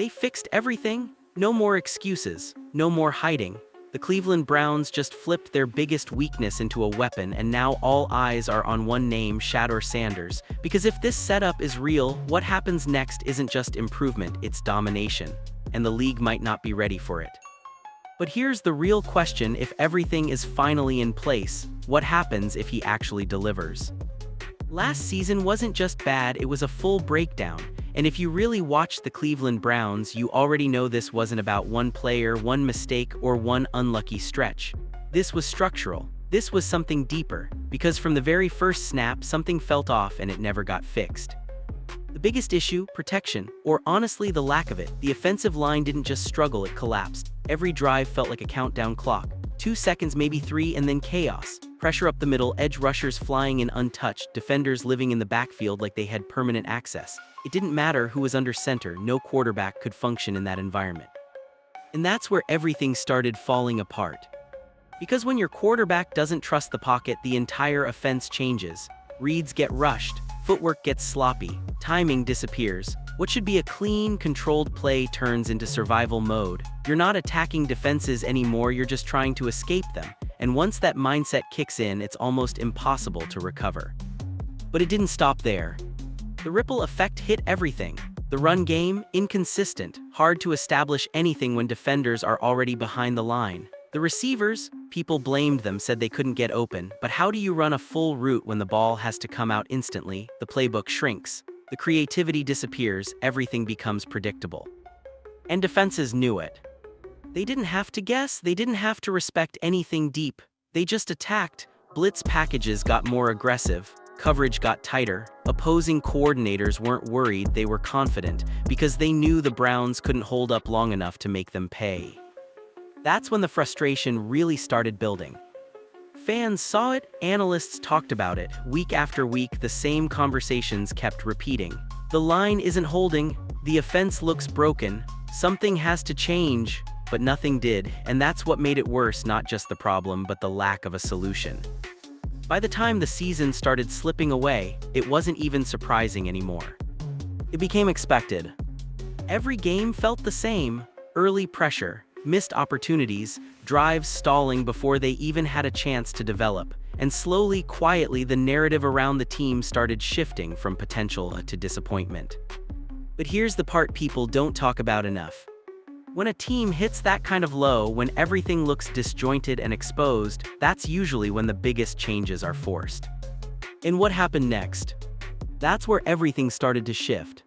They fixed everything. No more excuses, no more hiding. The Cleveland Browns just flipped their biggest weakness into a weapon, and now all eyes are on one name, Shedeur Sanders. Because if this setup is real, what happens next isn't just improvement, it's domination. And the league might not be ready for it. But here's the real question: if everything is finally in place, what happens if he actually delivers? Last season wasn't just bad, it was a full breakdown. And if you really watched the Cleveland Browns, you already know this wasn't about one player, one mistake, or one unlucky stretch. This was structural. This was something deeper, because from the very first snap, something felt off and it never got fixed. The biggest issue, protection, or honestly the lack of it. The offensive line didn't just struggle, it collapsed. Every drive felt like a countdown clock. 2 seconds, maybe 3, and then chaos. Pressure up the middle, edge rushers flying in untouched, defenders living in the backfield like they had permanent access. It didn't matter who was under center, no quarterback could function in that environment. And that's where everything started falling apart. Because when your quarterback doesn't trust the pocket, the entire offense changes. Reads get rushed, footwork gets sloppy, timing disappears. What should be a clean, controlled play turns into survival mode. You're not attacking defenses anymore, you're just trying to escape them. And once that mindset kicks in, it's almost impossible to recover. But it didn't stop there. The ripple effect hit everything. The run game, inconsistent, hard to establish anything when defenders are already behind the line. The receivers, people blamed them, said they couldn't get open. But how do you run a full route when the ball has to come out instantly? The playbook shrinks. The creativity disappears, everything becomes predictable. And defenses knew it. They didn't have to guess, they didn't have to respect anything deep. They just attacked. Blitz packages got more aggressive. Coverage got tighter. Opposing coordinators weren't worried, they were confident, because they knew the Browns couldn't hold up long enough to make them pay. That's when the frustration really started building. Fans saw it, analysts talked about it. Week after week, the same conversations kept repeating. The line isn't holding, the offense looks broken, something has to change, but nothing did, and that's what made it worse, not just the problem, but the lack of a solution. By the time the season started slipping away, it wasn't even surprising anymore. It became expected. Every game felt the same: early pressure, missed opportunities, drives stalling before they even had a chance to develop, and slowly, quietly, the narrative around the team started shifting from potential to disappointment. But here's the part people don't talk about enough. When a team hits that kind of low, when everything looks disjointed and exposed, that's usually when the biggest changes are forced. And what happened next? That's where everything started to shift.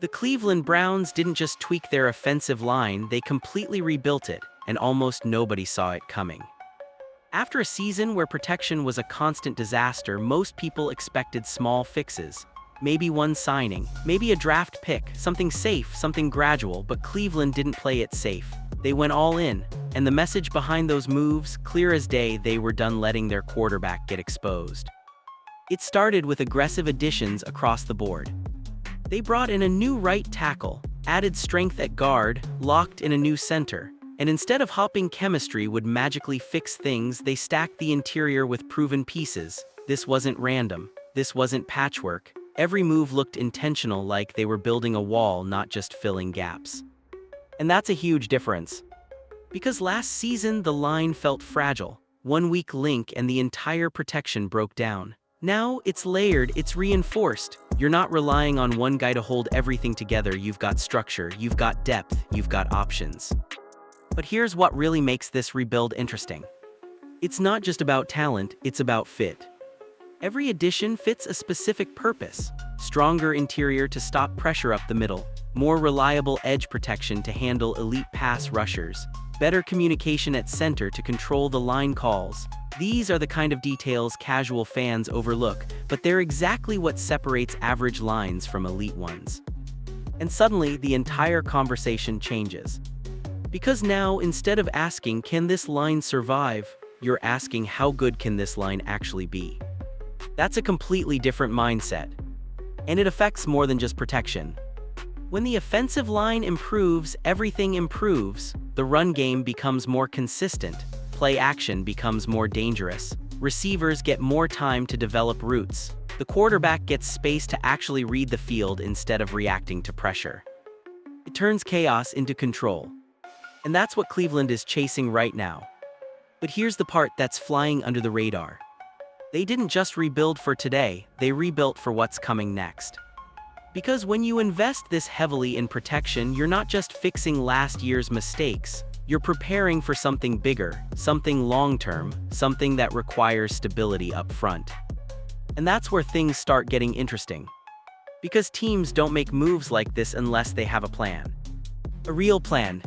The Cleveland Browns didn't just tweak their offensive line, they completely rebuilt it, and almost nobody saw it coming. After a season where protection was a constant disaster, most people expected small fixes. Maybe one signing, maybe a draft pick, something safe, something gradual, but Cleveland didn't play it safe. They went all in, and the message behind those moves, clear as day: they were done letting their quarterback get exposed. It started with aggressive additions across the board. They brought in a new right tackle, added strength at guard, locked in a new center, and instead of hoping chemistry would magically fix things, they stacked the interior with proven pieces. This wasn't random. This wasn't patchwork. Every move looked intentional, like they were building a wall, not just filling gaps. And that's a huge difference. Because last season, the line felt fragile. One weak link and the entire protection broke down. Now, it's layered, it's reinforced. You're not relying on one guy to hold everything together. You've got structure, you've got depth, you've got options. But here's what really makes this rebuild interesting. It's not just about talent, it's about fit. Every addition fits a specific purpose. Stronger interior to stop pressure up the middle, more reliable edge protection to handle elite pass rushers, better communication at center to control the line calls. These are the kind of details casual fans overlook, but they're exactly what separates average lines from elite ones. And suddenly, the entire conversation changes. Because now, instead of asking, "Can this line survive?" you're asking, "How good can this line actually be?" That's a completely different mindset. And it affects more than just protection. When the offensive line improves, everything improves. The run game becomes more consistent. Play action becomes more dangerous. Receivers get more time to develop routes. The quarterback gets space to actually read the field instead of reacting to pressure. It turns chaos into control. And that's what Cleveland is chasing right now. But here's the part that's flying under the radar. They didn't just rebuild for today, they rebuilt for what's coming next. Because when you invest this heavily in protection, you're not just fixing last year's mistakes, you're preparing for something bigger, something long-term, something that requires stability up front. And that's where things start getting interesting. Because teams don't make moves like this unless they have a plan. A real plan.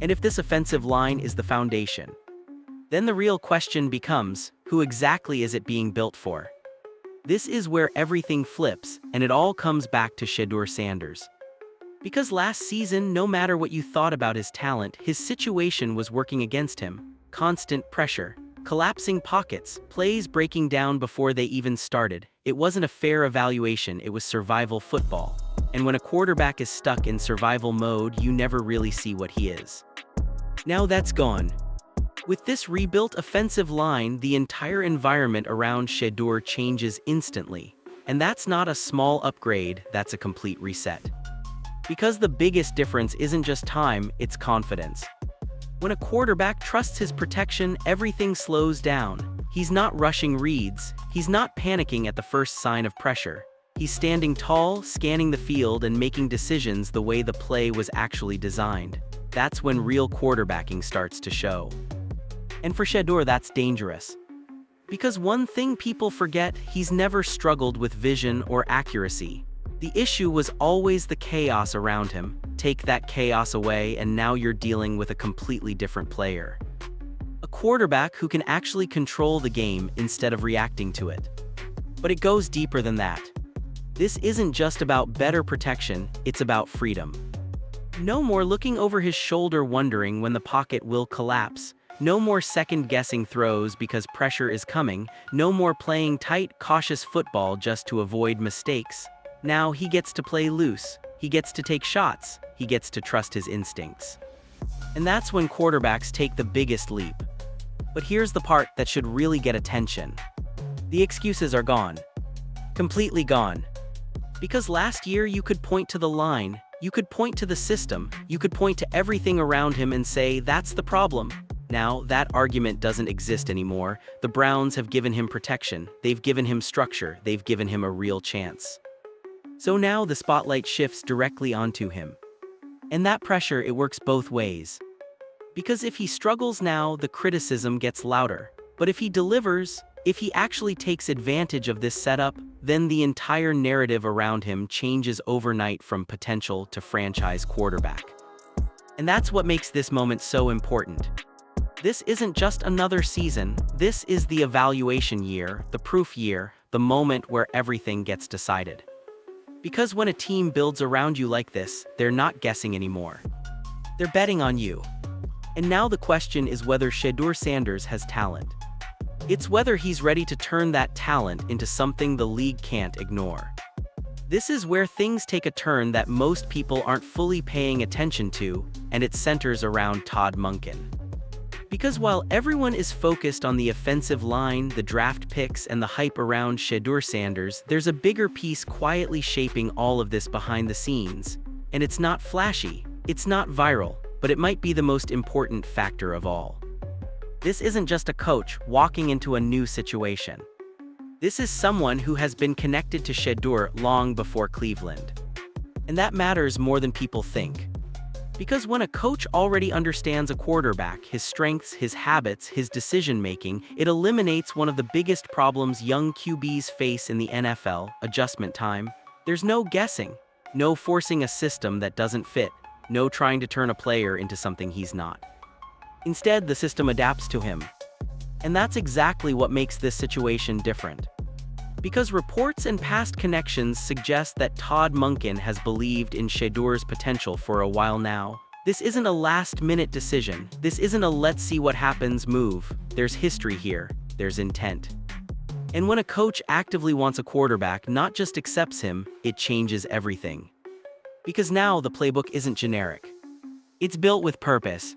And if this offensive line is the foundation, then the real question becomes, who exactly is it being built for? This is where everything flips, and it all comes back to Shedeur Sanders. Because last season, no matter what you thought about his talent, his situation was working against him. Constant pressure, collapsing pockets, plays breaking down before they even started. It wasn't a fair evaluation, it was survival football. And when a quarterback is stuck in survival mode, you never really see what he is. Now that's gone. With this rebuilt offensive line, the entire environment around Shedeur changes instantly. And that's not a small upgrade, that's a complete reset. Because the biggest difference isn't just time, it's confidence. When a quarterback trusts his protection, everything slows down. He's not rushing reads, he's not panicking at the first sign of pressure. He's standing tall, scanning the field and making decisions the way the play was actually designed. That's when real quarterbacking starts to show. And for Shedeur, that's dangerous. Because one thing people forget, he's never struggled with vision or accuracy. The issue was always the chaos around him. Take that chaos away and now you're dealing with a completely different player. A quarterback who can actually control the game instead of reacting to it. But it goes deeper than that. This isn't just about better protection, it's about freedom. No more looking over his shoulder wondering when the pocket will collapse. No more second-guessing throws because pressure is coming. No more playing tight, cautious football just to avoid mistakes. Now he gets to play loose. He gets to take shots. He gets to trust his instincts. And that's when quarterbacks take the biggest leap. But here's the part that should really get attention. The excuses are gone. Completely gone. Because last year you could point to the line, you could point to the system, you could point to everything around him and say, that's the problem. Now, that argument doesn't exist anymore. The Browns have given him protection, they've given him structure, they've given him a real chance. So now the spotlight shifts directly onto him. And that pressure, it works both ways. Because if he struggles now, the criticism gets louder. But if he delivers, if he actually takes advantage of this setup, then the entire narrative around him changes overnight from potential to franchise quarterback. And that's what makes this moment so important. This isn't just another season, this is the evaluation year, the proof year, the moment where everything gets decided. Because when a team builds around you like this, they're not guessing anymore. They're betting on you. And now the question is whether Shedeur Sanders has talent. It's whether he's ready to turn that talent into something the league can't ignore. This is where things take a turn that most people aren't fully paying attention to, and it centers around Todd Monken. Because while everyone is focused on the offensive line, the draft picks, and the hype around Shedeur Sanders, there's a bigger piece quietly shaping all of this behind the scenes. And it's not flashy, it's not viral, but it might be the most important factor of all. This isn't just a coach walking into a new situation. This is someone who has been connected to Shedeur long before Cleveland. And that matters more than people think. Because when a coach already understands a quarterback, his strengths, his habits, his decision-making, it eliminates one of the biggest problems young QBs face in the NFL, adjustment time. There's no guessing, no forcing a system that doesn't fit, no trying to turn a player into something he's not. Instead, the system adapts to him. And that's exactly what makes this situation different. Because reports and past connections suggest that Todd Monken has believed in Shedeur's potential for a while now. This isn't a last-minute decision. This isn't a let's-see-what-happens move. There's history here. There's intent. And when a coach actively wants a quarterback, not just accepts him, it changes everything. Because now the playbook isn't generic. It's built with purpose.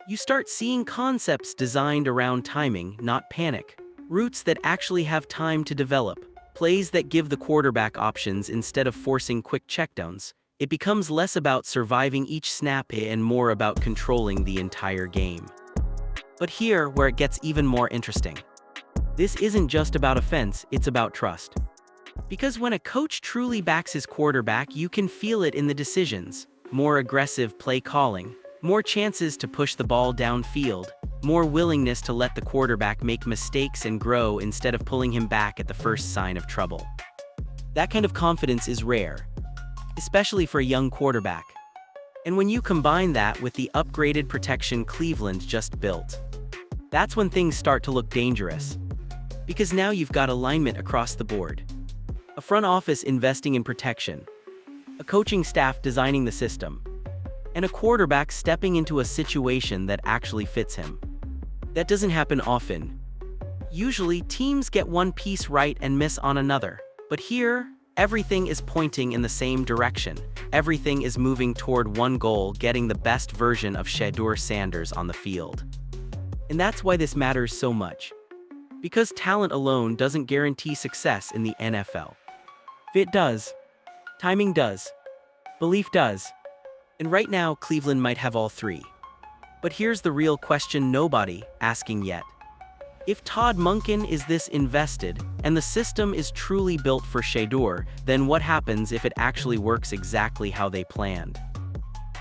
You start seeing concepts designed around timing, not panic. Routes that actually have time to develop, plays that give the quarterback options instead of forcing quick checkdowns. It becomes less about surviving each snap and more about controlling the entire game. But here, where it gets even more interesting. This isn't just about offense, it's about trust. Because when a coach truly backs his quarterback, you can feel it in the decisions. More aggressive play calling, more chances to push the ball downfield, more willingness to let the quarterback make mistakes and grow instead of pulling him back at the first sign of trouble. That kind of confidence is rare, especially for a young quarterback. And when you combine that with the upgraded protection Cleveland just built, that's when things start to look dangerous. Because now you've got alignment across the board. A front office investing in protection, a coaching staff designing the system, and a quarterback stepping into a situation that actually fits him. That doesn't happen often. Usually, teams get one piece right and miss on another. But here, everything is pointing in the same direction. Everything is moving toward one goal, getting the best version of Shedeur Sanders on the field. And that's why this matters so much. Because talent alone doesn't guarantee success in the NFL. Fit does. Timing does. Belief does. And right now, Cleveland might have all three. But here's the real question nobody asking yet. If Todd Monken is this invested, and the system is truly built for Shedeur, then what happens if it actually works exactly how they planned?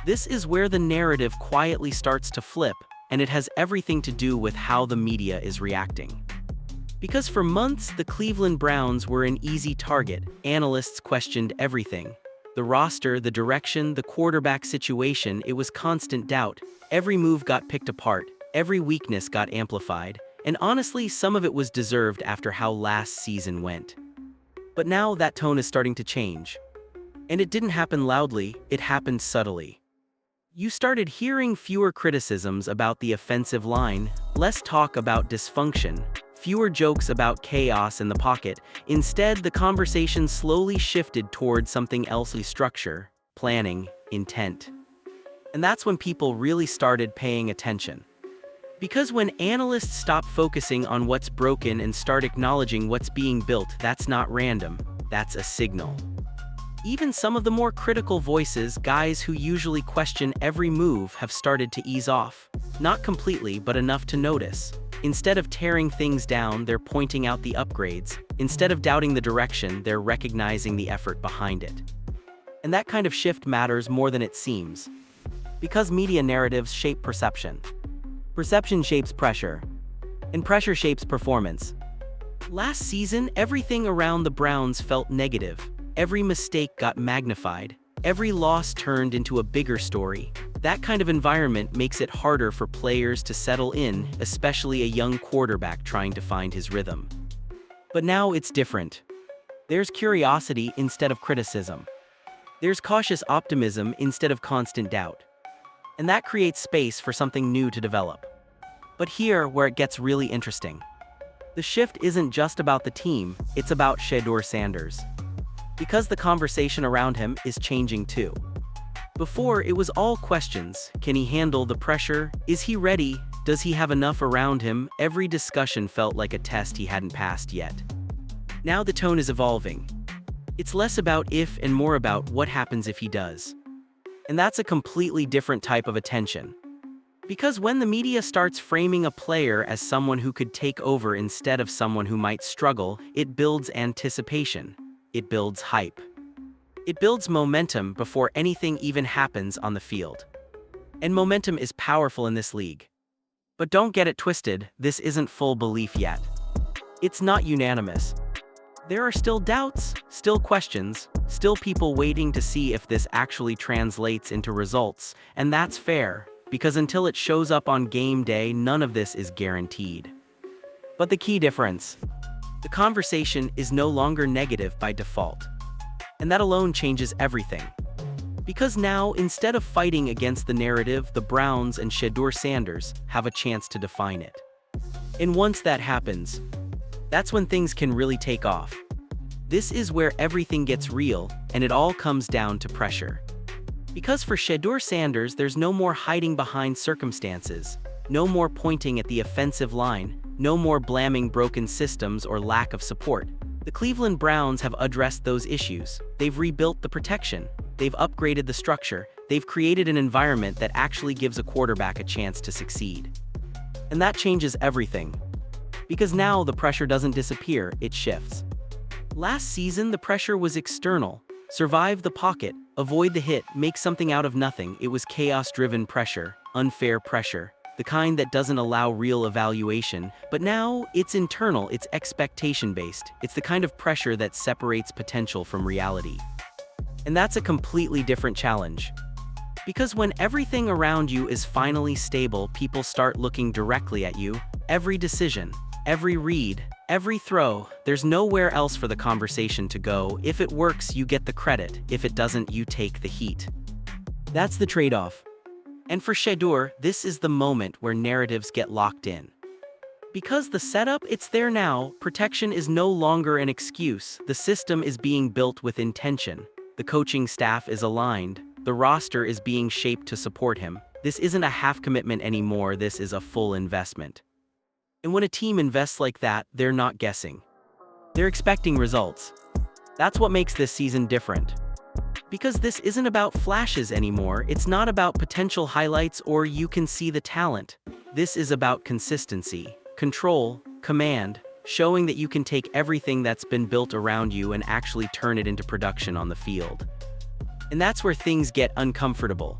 This is where the narrative quietly starts to flip, and it has everything to do with how the media is reacting. Because for months, the Cleveland Browns were an easy target. Analysts questioned everything. The roster, the direction, the quarterback situation, it was constant doubt. Every move got picked apart, every weakness got amplified, and honestly, some of it was deserved after how last season went. But now that tone is starting to change. And it didn't happen loudly, it happened subtly. You started hearing fewer criticisms about the offensive line, less talk about dysfunction, fewer jokes about chaos in the pocket. Instead, the conversation slowly shifted towards something else: structure, planning, intent. And that's when people really started paying attention. Because when analysts stop focusing on what's broken and start acknowledging what's being built, that's not random, that's a signal. Even some of the more critical voices, guys who usually question every move, have started to ease off. Not completely, but enough to notice. Instead of tearing things down, they're pointing out the upgrades. Instead of doubting the direction, they're recognizing the effort behind it. And that kind of shift matters more than it seems. Because media narratives shape perception. Perception shapes pressure. And pressure shapes performance. Last season, everything around the Browns felt negative. Every mistake got magnified. Every loss turned into a bigger story. That kind of environment makes it harder for players to settle in, especially a young quarterback trying to find his rhythm. But now it's different. There's curiosity instead of criticism. There's cautious optimism instead of constant doubt. And that creates space for something new to develop. But here, where it gets really interesting. The shift isn't just about the team, it's about Shedeur Sanders. Because the conversation around him is changing too. Before, it was all questions. Can he handle the pressure? Is he ready? Does he have enough around him? Every discussion felt like a test he hadn't passed yet. Now the tone is evolving. It's less about if and more about what happens if he does. And that's a completely different type of attention. Because when the media starts framing a player as someone who could take over instead of someone who might struggle, it builds anticipation. It builds hype. It builds momentum before anything even happens on the field. And momentum is powerful in this league. But don't get it twisted, this isn't full belief yet. It's not unanimous. There are still doubts, still questions, still people waiting to see if this actually translates into results, and that's fair, because until it shows up on game day, none of this is guaranteed. But the key difference: the conversation is no longer negative by default. And that alone changes everything. Because now, instead of fighting against the narrative, the Browns and Shedeur Sanders have a chance to define it. And once that happens, that's when things can really take off. This is where everything gets real, and it all comes down to pressure. Because for Shedeur Sanders, there's no more hiding behind circumstances, no more pointing at the offensive line, no more blaming broken systems or lack of support. The Cleveland Browns have addressed those issues. They've rebuilt the protection. they've upgraded the structure, they've created an environment that actually gives a quarterback a chance to succeed. And that changes everything. Because now the pressure doesn't disappear, it shifts. Last season, the pressure was external. Survive the pocket, avoid the hit, make something out of nothing. It was chaos-driven pressure, unfair pressure, the kind that doesn't allow real evaluation. But now, it's internal, it's expectation-based. It's the kind of pressure that separates potential from reality. And that's a completely different challenge. Because when everything around you is finally stable, people start looking directly at you. Every decision, every read, every throw, there's nowhere else for the conversation to go. If it works, you get the credit. If it doesn't, you take the heat. That's the trade-off. And for Shedeur, this is the moment where narratives get locked in. Because the setup, it's there now, protection is no longer an excuse. The system is being built with intention. The coaching staff is aligned. The roster is being shaped to support him. This isn't a half commitment anymore, this is a full investment. And when a team invests like that, they're not guessing. They're expecting results. That's what makes this season different. Because this isn't about flashes anymore, it's not about potential highlights or you can see the talent. This is about consistency, control, command, showing that you can take everything that's been built around you and actually turn it into production on the field. And that's where things get uncomfortable.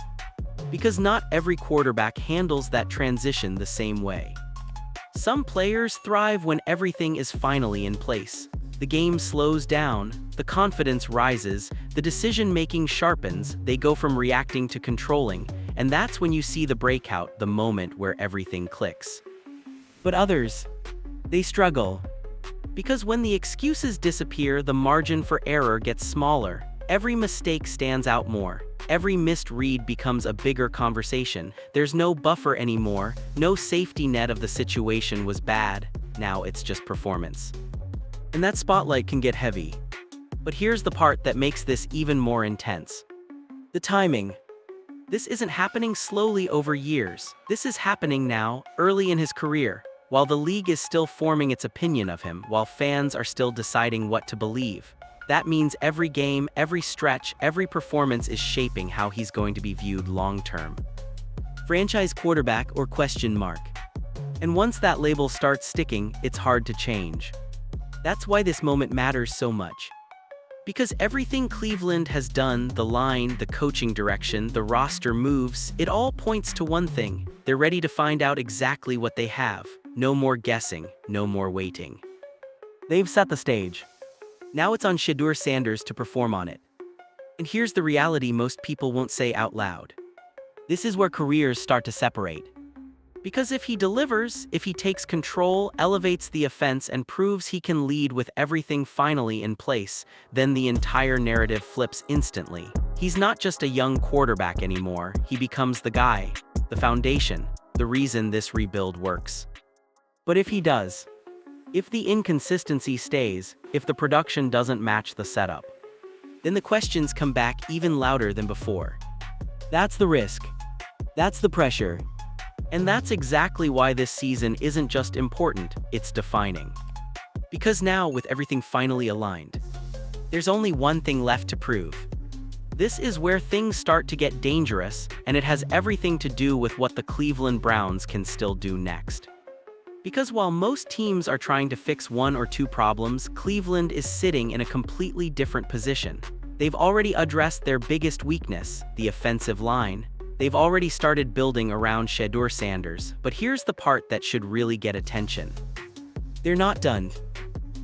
Because not every quarterback handles that transition the same way. Some players thrive when everything is finally in place. The game slows down, the confidence rises, the decision-making sharpens, they go from reacting to controlling, and that's when you see the breakout, the moment where everything clicks. But others, they struggle. Because when the excuses disappear, the margin for error gets smaller. Every mistake stands out more. Every missed read becomes a bigger conversation. There's no buffer anymore. No safety net of the situation was bad. Now it's just performance. And that spotlight can get heavy. But here's the part that makes this even more intense. The timing. This isn't happening slowly over years. This is happening now, early in his career, while the league is still forming its opinion of him, while fans are still deciding what to believe. That means every game, every stretch, every performance is shaping how he's going to be viewed long-term. Franchise quarterback or question mark. And once that label starts sticking, it's hard to change. That's why this moment matters so much. Because everything Cleveland has done, the line, the coaching direction, the roster moves, it all points to one thing. They're ready to find out exactly what they have. No more guessing, no more waiting. They've set the stage. Now it's on Shedeur Sanders to perform on it. And here's the reality most people won't say out loud. This is where careers start to separate. Because if he delivers, if he takes control, elevates the offense, and proves he can lead with everything finally in place, then the entire narrative flips instantly. He's not just a young quarterback anymore, he becomes the guy, the foundation, the reason this rebuild works. But if he does, if the inconsistency stays, if the production doesn't match the setup, then the questions come back even louder than before. That's the risk. That's the pressure. And that's exactly why this season isn't just important, it's defining. Because now, with everything finally aligned, there's only one thing left to prove. This is where things start to get dangerous, and it has everything to do with what the Cleveland Browns can still do next. Because while most teams are trying to fix one or two problems, Cleveland is sitting in a completely different position. They've already addressed their biggest weakness, the offensive line. They've already started building around Shedeur Sanders, but here's the part that should really get attention. They're not done.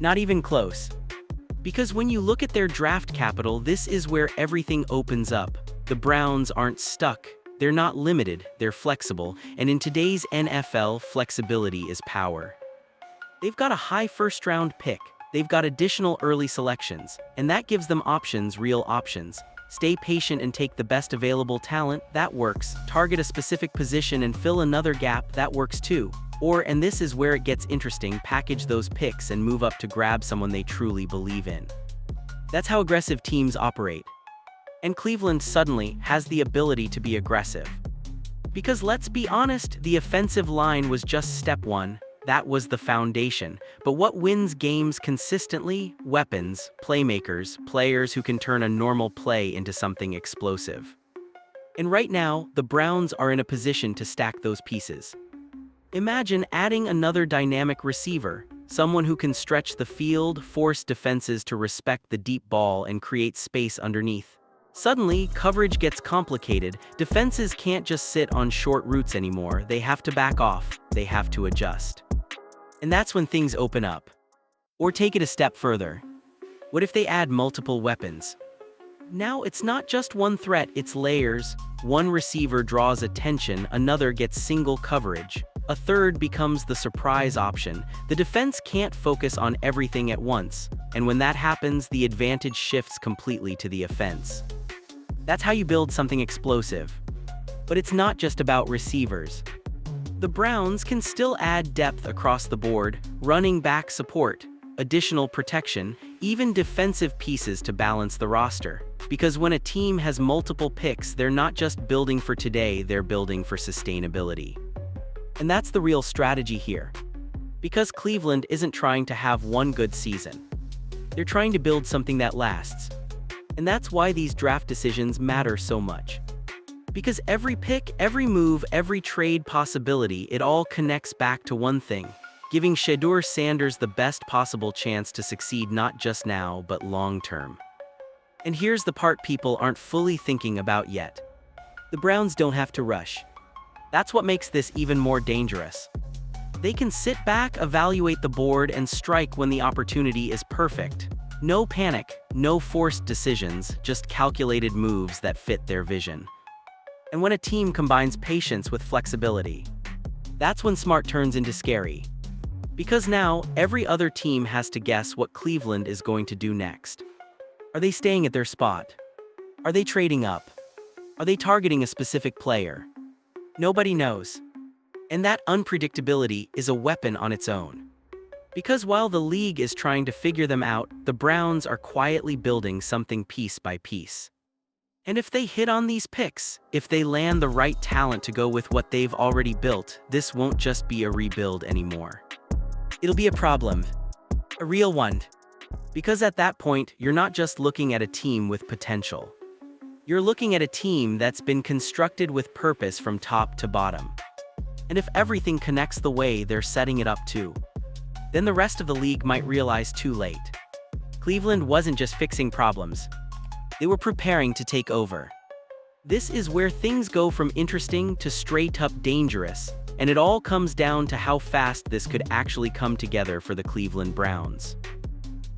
Not even close. Because when you look at their draft capital, this is where everything opens up. The Browns aren't stuck. They're not limited, they're flexible, and in today's NFL, flexibility is power. They've got a high first-round pick, they've got additional early selections, and that gives them options, real options. Stay patient and take the best available talent, that works. Target a specific position and fill another gap, that works too. Or, and this is where it gets interesting, package those picks and move up to grab someone they truly believe in. That's how aggressive teams operate. And Cleveland suddenly has the ability to be aggressive. Because let's be honest, the offensive line was just step one. That was the foundation. But what wins games consistently? Weapons, playmakers, players who can turn a normal play into something explosive. And right now, the Browns are in a position to stack those pieces. Imagine adding another dynamic receiver, someone who can stretch the field, force defenses to respect the deep ball, and create space underneath. Suddenly, coverage gets complicated. Defenses can't just sit on short routes anymore. They have to back off. They have to adjust. And that's when things open up. Or take it a step further. What if they add multiple weapons? Now it's not just one threat, it's layers. One receiver draws attention, another gets single coverage. A third becomes the surprise option. The defense can't focus on everything at once, and when that happens, the advantage shifts completely to the offense. That's how you build something explosive. But it's not just about receivers. The Browns can still add depth across the board, running back support, additional protection, even defensive pieces to balance the roster. Because when a team has multiple picks, they're not just building for today, they're building for sustainability. And that's the real strategy here. Because Cleveland isn't trying to have one good season. They're trying to build something that lasts. And that's why these draft decisions matter so much. Because every pick, every move, every trade possibility, it all connects back to one thing: giving Shedeur Sanders the best possible chance to succeed not just now, but long term. And here's the part people aren't fully thinking about yet. The Browns don't have to rush. That's what makes this even more dangerous. They can sit back, evaluate the board, and strike when the opportunity is perfect. No panic, no forced decisions, just calculated moves that fit their vision. And when a team combines patience with flexibility, that's when smart turns into scary. Because now, every other team has to guess what Cleveland is going to do next. Are they staying at their spot? Are they trading up? Are they targeting a specific player? Nobody knows. And that unpredictability is a weapon on its own. Because while the league is trying to figure them out, the Browns are quietly building something piece by piece. And if they hit on these picks, if they land the right talent to go with what they've already built, this won't just be a rebuild anymore. It'll be a problem. A real one. Because at that point, you're not just looking at a team with potential. You're looking at a team that's been constructed with purpose from top to bottom. And if everything connects the way they're setting it up to, then the rest of the league might realize too late. Cleveland wasn't just fixing problems. They were preparing to take over. This is where things go from interesting to straight-up dangerous, and it all comes down to how fast this could actually come together for the Cleveland Browns.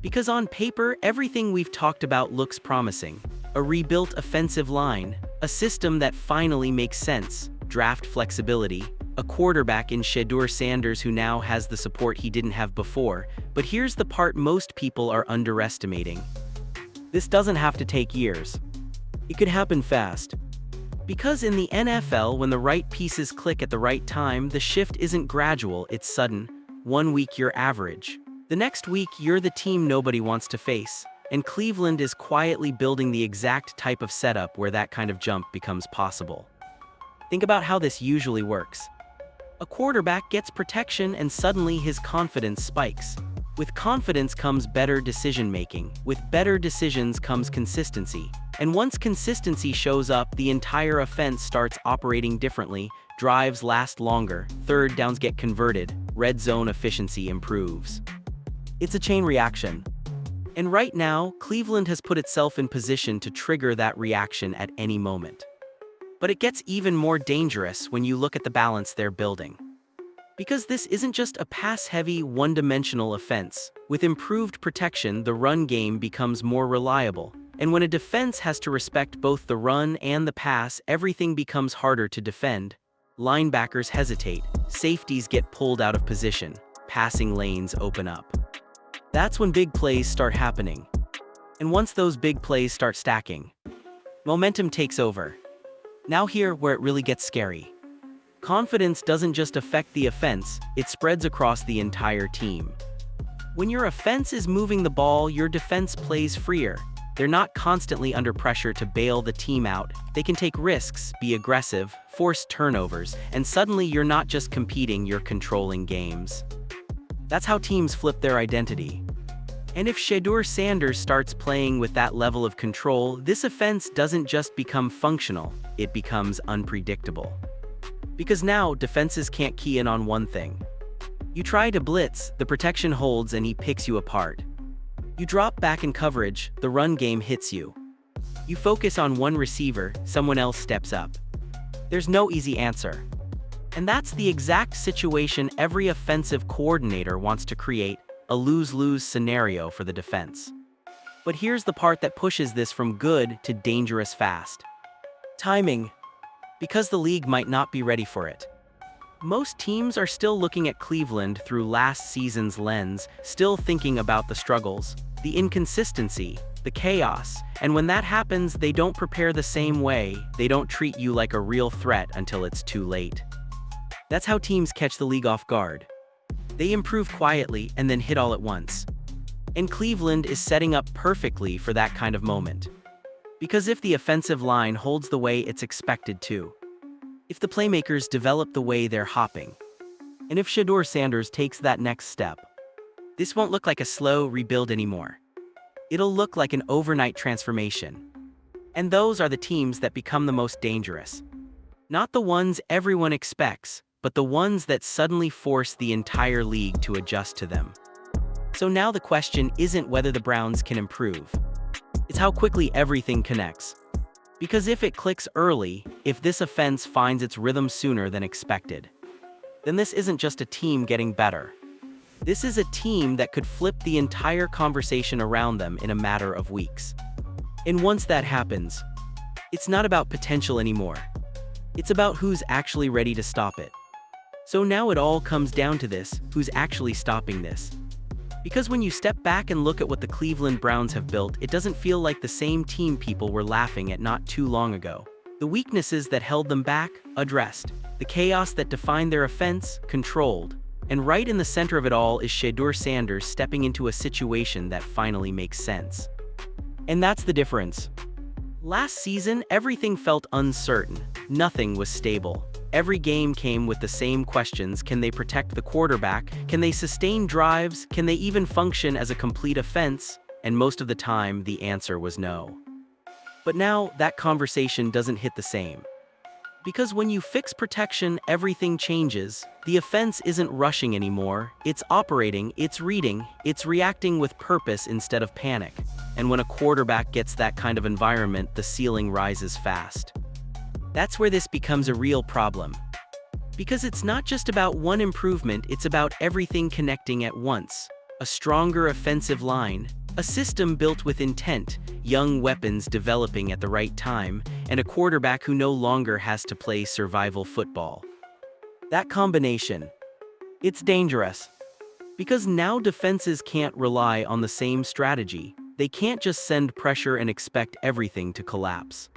Because on paper, everything we've talked about looks promising. A rebuilt offensive line, a system that finally makes sense, draft flexibility, a quarterback in Shedeur Sanders who now has the support he didn't have before. But here's the part most people are underestimating. This doesn't have to take years. It could happen fast. Because in the NFL, when the right pieces click at the right time, the shift isn't gradual, it's sudden. 1 week you're average. The next week you're the team nobody wants to face. And Cleveland is quietly building the exact type of setup where that kind of jump becomes possible. Think about how this usually works. A quarterback gets protection and suddenly his confidence spikes. With confidence comes better decision-making. With better decisions comes consistency. And once consistency shows up, the entire offense starts operating differently, drives last longer, third downs get converted, red zone efficiency improves. It's a chain reaction. And right now, Cleveland has put itself in position to trigger that reaction at any moment. But it gets even more dangerous when you look at the balance they're building. Because this isn't just a pass-heavy, one-dimensional offense. With improved protection, the run game becomes more reliable. And when a defense has to respect both the run and the pass, everything becomes harder to defend. Linebackers hesitate, safeties get pulled out of position, passing lanes open up. That's when big plays start happening. And once those big plays start stacking, momentum takes over. Now here where it really gets scary. Confidence doesn't just affect the offense, it spreads across the entire team. When your offense is moving the ball, your defense plays freer. They're not constantly under pressure to bail the team out. They can take risks, be aggressive, force turnovers, and suddenly you're not just competing, you're controlling games. That's how teams flip their identity. And if Shedeur Sanders starts playing with that level of control, this offense doesn't just become functional, it becomes unpredictable. Because now, defenses can't key in on one thing. You try to blitz, the protection holds and he picks you apart. You drop back in coverage, the run game hits you. You focus on one receiver, someone else steps up. There's no easy answer. And that's the exact situation every offensive coordinator wants to create, a lose-lose scenario for the defense. But here's the part that pushes this from good to dangerous fast. Timing. Because the league might not be ready for it. Most teams are still looking at Cleveland through last season's lens, still thinking about the struggles, the inconsistency, the chaos, and when that happens, they don't prepare the same way, they don't treat you like a real threat until it's too late. That's how teams catch the league off guard. They improve quietly and then hit all at once. And Cleveland is setting up perfectly for that kind of moment. Because if the offensive line holds the way it's expected to, if the playmakers develop the way they're hopping, and if Shedeur Sanders takes that next step, this won't look like a slow rebuild anymore. It'll look like an overnight transformation. And those are the teams that become the most dangerous. Not the ones everyone expects, but the ones that suddenly force the entire league to adjust to them. So now the question isn't whether the Browns can improve. It's how quickly everything connects. Because if it clicks early, if this offense finds its rhythm sooner than expected, then this isn't just a team getting better. This is a team that could flip the entire conversation around them in a matter of weeks. And once that happens, it's not about potential anymore. It's about who's actually ready to stop it. So now it all comes down to this, who's actually stopping this. Because when you step back and look at what the Cleveland Browns have built, it doesn't feel like the same team people were laughing at not too long ago. The weaknesses that held them back, addressed. The chaos that defined their offense, controlled. And right in the center of it all is Shedeur Sanders stepping into a situation that finally makes sense. And that's the difference. Last season, everything felt uncertain. Nothing was stable. Every game came with the same questions. Can they protect the quarterback? Can they sustain drives? Can they even function as a complete offense? And most of the time, the answer was no. But now, that conversation doesn't hit the same. Because when you fix protection, everything changes. The offense isn't rushing anymore. It's operating, it's reading, it's reacting with purpose instead of panic. And when a quarterback gets that kind of environment, the ceiling rises fast. That's where this becomes a real problem. Because it's not just about one improvement, it's about everything connecting at once. A stronger offensive line, a system built with intent, young weapons developing at the right time, and a quarterback who no longer has to play survival football. That combination, it's dangerous. Because now defenses can't rely on the same strategy. They can't just send pressure and expect everything to collapse.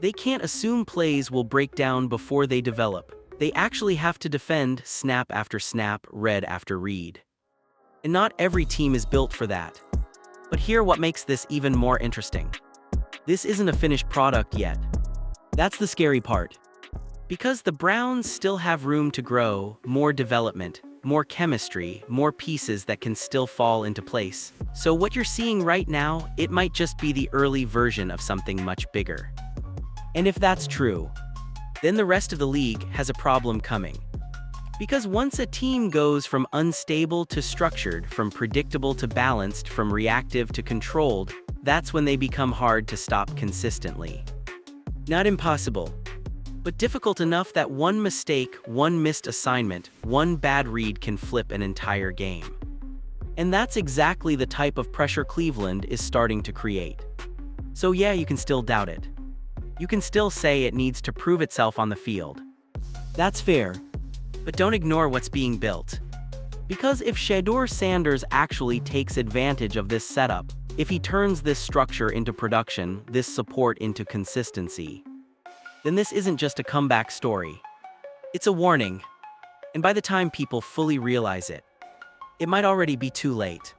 They can't assume plays will break down before they develop. They actually have to defend snap after snap, read after read. And not every team is built for that. But here what makes this even more interesting. This isn't a finished product yet. That's the scary part. Because the Browns still have room to grow, more development, more chemistry, more pieces that can still fall into place. So what you're seeing right now, it might just be the early version of something much bigger. And if that's true, then the rest of the league has a problem coming. Because once a team goes from unstable to structured, from predictable to balanced, from reactive to controlled, that's when they become hard to stop consistently. Not impossible, but difficult enough that one mistake, one missed assignment, one bad read can flip an entire game. And that's exactly the type of pressure Cleveland is starting to create. So yeah, you can still doubt it. You can still say it needs to prove itself on the field. That's fair, but don't ignore what's being built. Because if Shedeur Sanders actually takes advantage of this setup, if he turns this structure into production, this support into consistency, then this isn't just a comeback story. It's a warning. And by the time people fully realize it, it might already be too late.